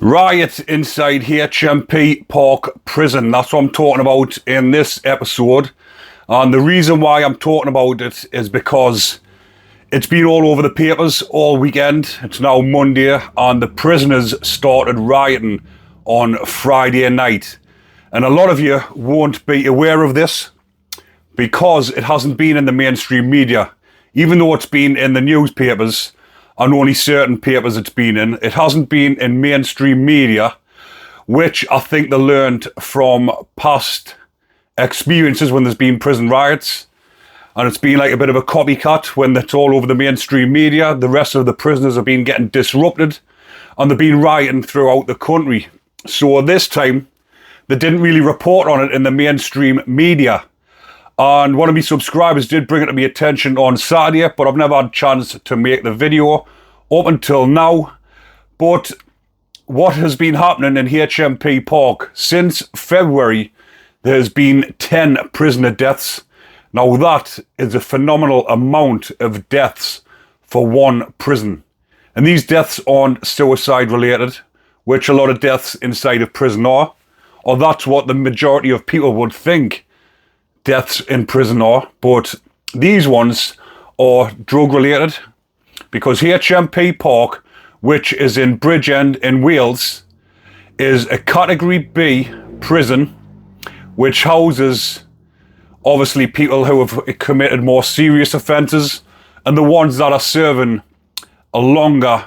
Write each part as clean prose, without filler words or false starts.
Riot inside HMP Park prison. That's what I'm talking about in this episode. And the reason why I'm talking about it is because it's been all over the papers all weekend. It's now Monday and the prisoners started rioting on Friday night. And a lot of you won't be aware of this because it hasn't been in the mainstream media. Even though it's been in the newspapers, and only certain papers it's been in, it hasn't been in mainstream media, which I think they learned from past experiences when there's been prison riots. And it's been like a bit of a copycat when it's all over the mainstream media. The rest of the prisoners have been getting disrupted and they've been rioting throughout the country. So this time, they didn't really report on it in the mainstream media. And one of my subscribers did bring it to my attention on Saturday, but I've never had a chance to make the video up until now. But what has been happening in HMP Park since February, there has been 10 prisoner deaths. Now that is a phenomenal amount of deaths for one prison. And these deaths aren't suicide related, which a lot of deaths inside of prison are, or that's what the majority of people would think deaths in prison are, but these ones are drug related because HMP Park, which is in Bridgend in Wales, is a category B prison which houses obviously people who have committed more serious offences and the ones that are serving a longer.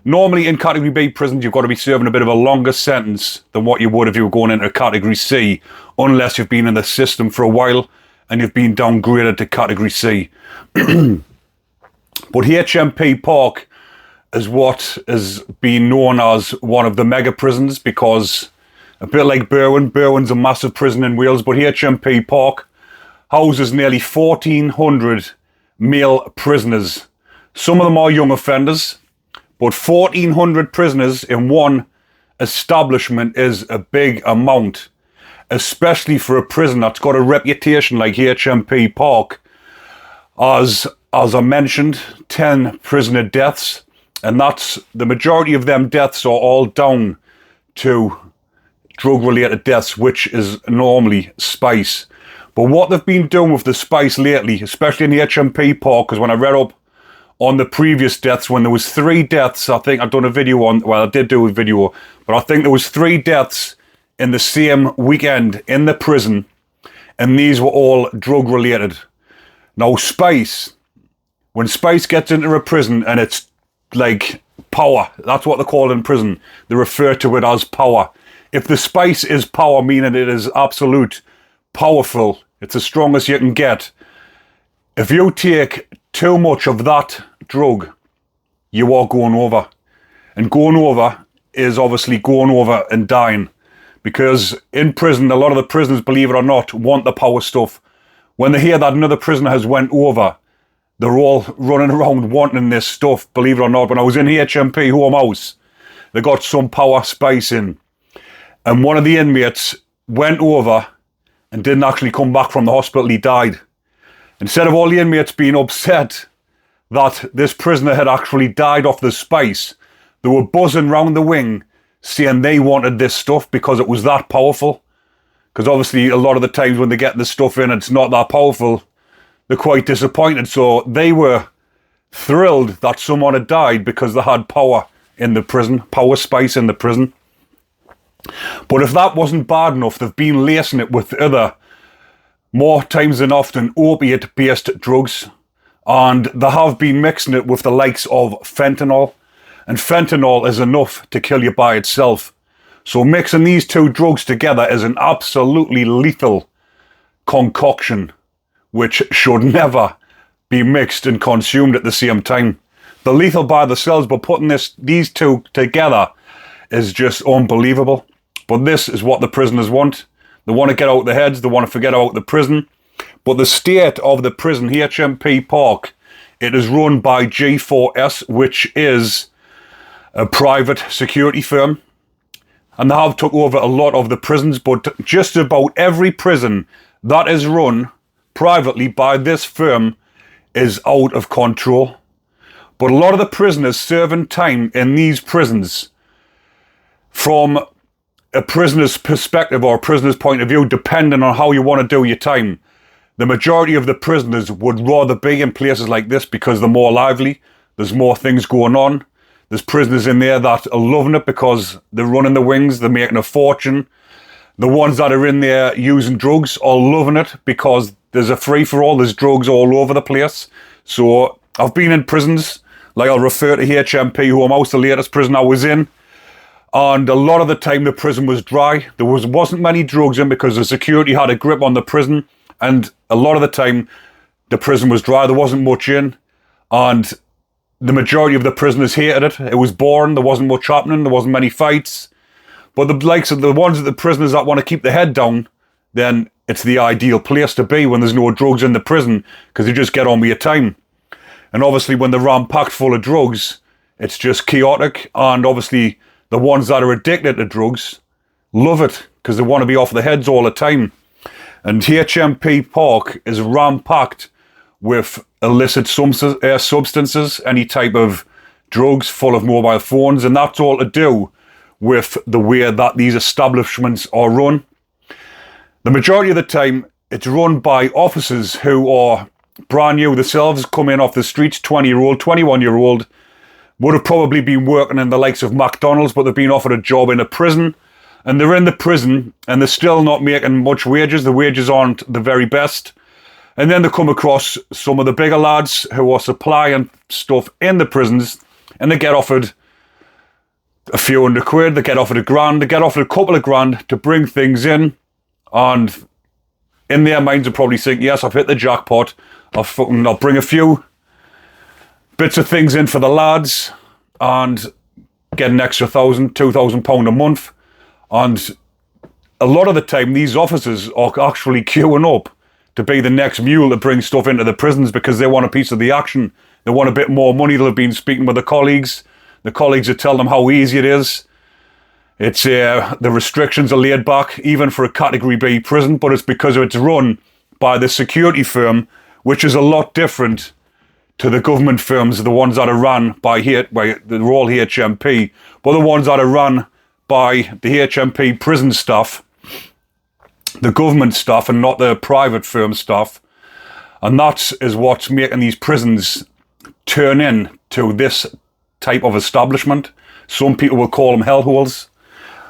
Normally in category B prisons you've got to be serving a bit of a longer sentence than what you would if you were going into a category C, unless you've been in the system for a while and you've been downgraded to category C. But HMP Park is what has been known as one of the mega prisons because a bit like Berwyn's a massive prison in Wales, but HMP Park houses nearly 1,400 male prisoners. Some of them are young offenders, but 1,400 prisoners in one establishment is a big amount, especially for a prison that's got a reputation like HMP Park. As I mentioned, 10 prisoner deaths, and that's the majority of them deaths are all down to drug-related deaths, which is normally spice. But what they've been doing with the spice lately, especially in the HMP Park, because when I read up on the previous deaths, when there was 3 deaths, I think I've done a video on, well, I did do a video, but I think there was 3 deaths in the same weekend in the prison, and these were all drug related. Now spice, when spice gets into a prison and it's like power, that's what they call it in prison, they refer to it as power. If the spice is power, meaning it is absolute powerful, it's the strongest you can get. If you take too much of that drug, you are going over. And going over is obviously going over and dying. Because in prison, a lot of the prisoners, believe it or not, want the power stuff. When they hear that another prisoner has went over, they're all running around wanting this stuff, believe it or not. When I was in HMP Home House, they got some power spice in. And one of the inmates went over and didn't actually come back from the hospital, he died. Instead of all the inmates being upset that this prisoner had actually died off the spice, they were buzzing round the wing saying they wanted this stuff because it was that powerful. Because obviously a lot of the times when they get the stuff in, it's not that powerful. They're quite disappointed. So they were thrilled that someone had died because they had power in the prison, power spice in the prison. But if that wasn't bad enough, they've been lacing it with other, more times than often, opiate-based drugs. And they have been mixing it with the likes of fentanyl. And fentanyl is enough to kill you by itself. So mixing these 2 drugs together is an absolutely lethal concoction, which should never be mixed and consumed at the same time. They're lethal by themselves, but putting these 2 together is just unbelievable. But this is what the prisoners want. They want to get out their heads. They want to forget about the prison. But the state of the prison, HMP Park, it is run by G4S, which is a private security firm. And they have took over a lot of the prisons, but just about every prison that is run privately by this firm is out of control. But a lot of the prisoners serving time in these prisons, from a prisoner's perspective or a prisoner's point of view, depending on how you want to do your time, the majority of the prisoners would rather be in places like this because they're more lively, there's more things going on. There's prisoners in there that are loving it because they're running the wings, they're making a fortune. The ones that are in there using drugs are loving it because there's a free-for-all, there's drugs all over the place. So I've been in prisons, like I'll refer to HMP, who I'm also the latest prison I was in. And a lot of the time the prison was dry. There wasn't many drugs in because the security had a grip on the prison. And a lot of the time the prison was dry. There wasn't much in. And the majority of the prisoners hated it. It was boring. There wasn't much happening. There wasn't many fights. But the likes of the ones of the prisoners that want to keep their head down, then it's the ideal place to be when there's no drugs in the prison because you just get on with your time. And obviously when they're ram-packed full of drugs, it's just chaotic. And obviously the ones that are addicted to drugs love it because they want to be off their heads all the time. And HMP Park is ram-packed with illicit substances, any type of drugs, full of mobile phones, and that's all to do with the way that these establishments are run. The majority of the time, it's run by officers who are brand new themselves, come in off the streets, 20-year-old, 21-year-old, would have probably been working in the likes of McDonald's, but they've been offered a job in a prison, and they're in the prison, and they're still not making much wages. The wages aren't the very best. And then they come across some of the bigger lads who are supplying stuff in the prisons, and they get offered a few £100, they get offered £1,000, they get offered a couple of grand to bring things in, and in their minds they probably think, yes, I've hit the jackpot, I'll bring a few bits of things in for the lads and get an extra £1,000, £2,000 a month. And a lot of the time these officers are actually queuing up to be the next mule to bring stuff into the prisons because they want a piece of the action. They want a bit more money. They've been speaking with the colleagues. The colleagues are telling them how easy it is. It's the restrictions are laid back, even for a Category B prison, but it's because it's run by the security firm, which is a lot different to the government firms, the ones that are run by they're all HMP, but the ones that are run by the HMP prison staff, the government staff, and not the private firm staff. And that is what's making these prisons turn in to this type of establishment. Some people will call them hellholes,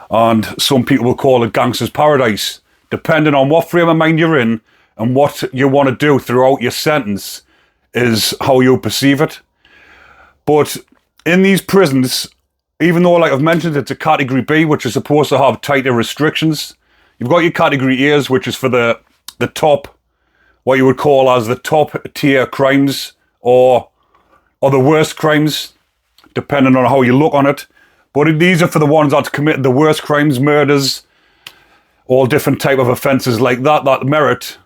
and some people will call it gangster's paradise, depending on what frame of mind you're in and what you want to do throughout your sentence is how you perceive it. But in these prisons, even though, like I've mentioned, it's a Category B, which is supposed to have tighter restrictions, you've got your Category A's, which is for the top, what you would call as the top tier crimes, or the worst crimes, depending on how you look on it. But these are for the ones that committed the worst crimes, murders, all different type of offences like that merit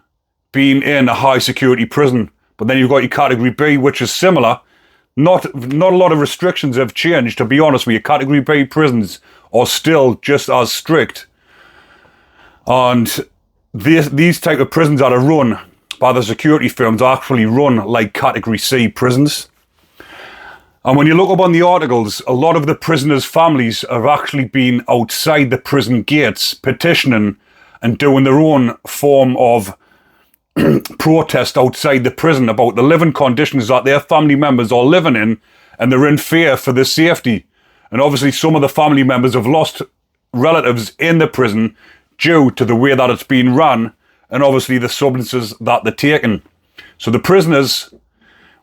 being in a high security prison. But then you've got your Category B, which is similar. Not a lot of restrictions have changed, to be honest with you. Category B prisons are still just as strict. And these type of prisons that are run by the security firms are actually run like Category C prisons. And when you look up on the articles, a lot of the prisoners' families have actually been outside the prison gates petitioning and doing their own form of protest outside the prison about the living conditions that their family members are living in, and they're in fear for their safety. And obviously some of the family members have lost relatives in the prison due to the way that it's been run, and obviously the substances that they're taking. So the prisoners,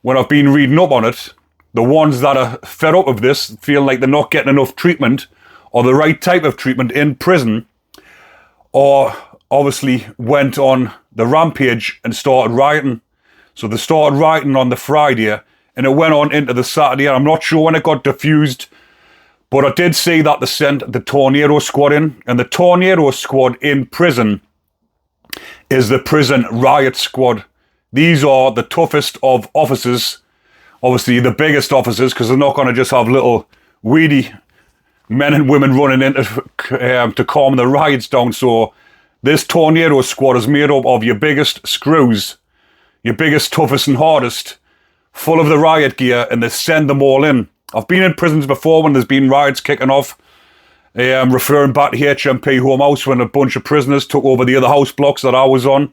when I've been reading up on it, the ones that are fed up of this, feel like they're not getting enough treatment or the right type of treatment in prison, or obviously went on the rampage and started rioting. So they started rioting on the Friday and it went on into the Saturday. I'm not sure when it got diffused, but I did see that they sent the Tornado Squad in, and the Tornado Squad in prison is the prison riot squad. These are the toughest of officers, obviously the biggest officers, because they're not going to just have little weedy men and women running in to calm the riots down. So this Tornado Squad is made up of your biggest screws, your biggest, toughest and hardest, full of the riot gear, and they send them all in. I've been in prisons before when there's been riots kicking off, referring back to HMP Home House when a bunch of prisoners took over the other house blocks that I was on.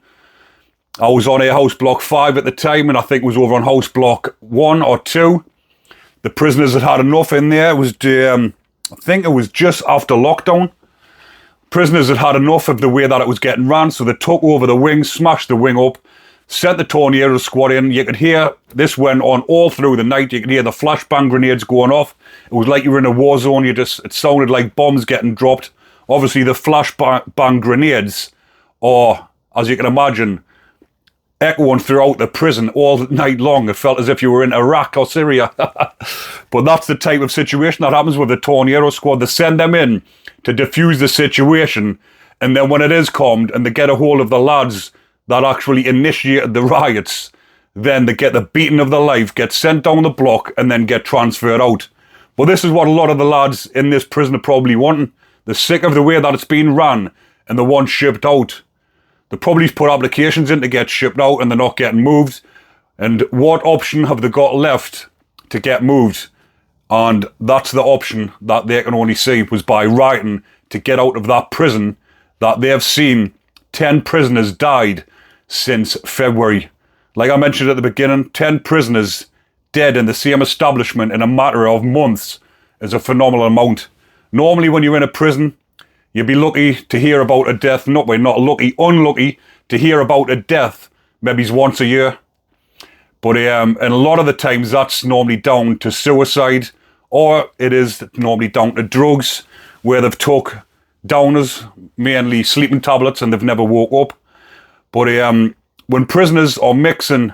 I was on a house block 5 at the time, and I think it was over on house block 1 or 2. The prisoners had enough in there. It was, I think it was just after lockdown. Prisoners had enough of the way that it was getting ran, so they took over the wing, smashed the wing up, sent the tornado squad in. You could hear, this went on all through the night. You could hear the flashbang grenades going off. It was like you were in a war zone. It sounded like bombs getting dropped. Obviously, the flashbang grenades are, as you can imagine, echoing throughout the prison all night long. It felt as if you were in Iraq or Syria. But that's the type of situation that happens with the tornado squad. They send them in to defuse the situation, and then when it is calmed and they get a hold of the lads that actually initiated the riots, then they get the beating of their life, get sent down the block, and then get transferred out. But this is what a lot of the lads in this prison are probably wanting. They're sick of the way that it's been ran, and they want shipped out. They probably put applications in to get shipped out, and they're not getting moved. And what option have they got left to get moved? And that's the option that they can only see, was by rioting to get out of that prison that they have seen 10 prisoners died since February. Like I mentioned at the beginning, 10 prisoners dead in the same establishment in a matter of months is a phenomenal amount. Normally when you're in a prison, you'd be lucky to hear about a death, not lucky, unlucky to hear about a death maybe once a year. But and a lot of the times that's normally down to suicide, or it is normally down to drugs, where they've took downers, mainly sleeping tablets, and they've never woke up. But when prisoners are mixing,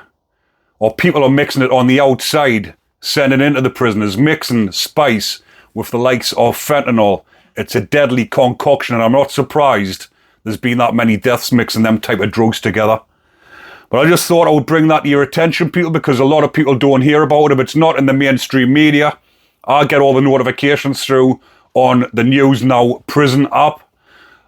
or people are mixing it on the outside, sending into the prisoners, mixing spice with the likes of fentanyl, it's a deadly concoction, and I'm not surprised there's been that many deaths mixing them type of drugs together. But I just thought I would bring that to your attention, people, because a lot of people don't hear about it if it's not in the mainstream media. I get all the notifications through on the News Now prison app,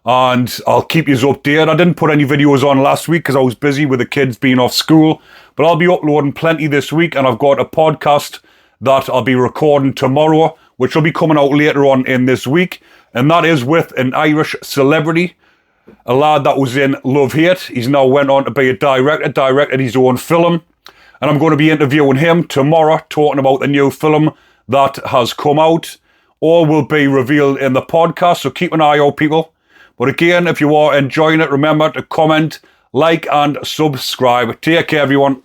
and I'll keep you updated. I didn't put any videos on last week because I was busy with the kids being off school, but I'll be uploading plenty this week, and I've got a podcast that I'll be recording tomorrow, which will be coming out later on in this week, and that is with an Irish celebrity, a lad that was in Love Hate. He's now went on to be a director, directed his own film, and I'm going to be interviewing him tomorrow, talking about the new film that has come out. All will be revealed in the podcast, so keep an eye out, people. But again, if you are enjoying it, remember to comment, like, and subscribe. Take care, everyone.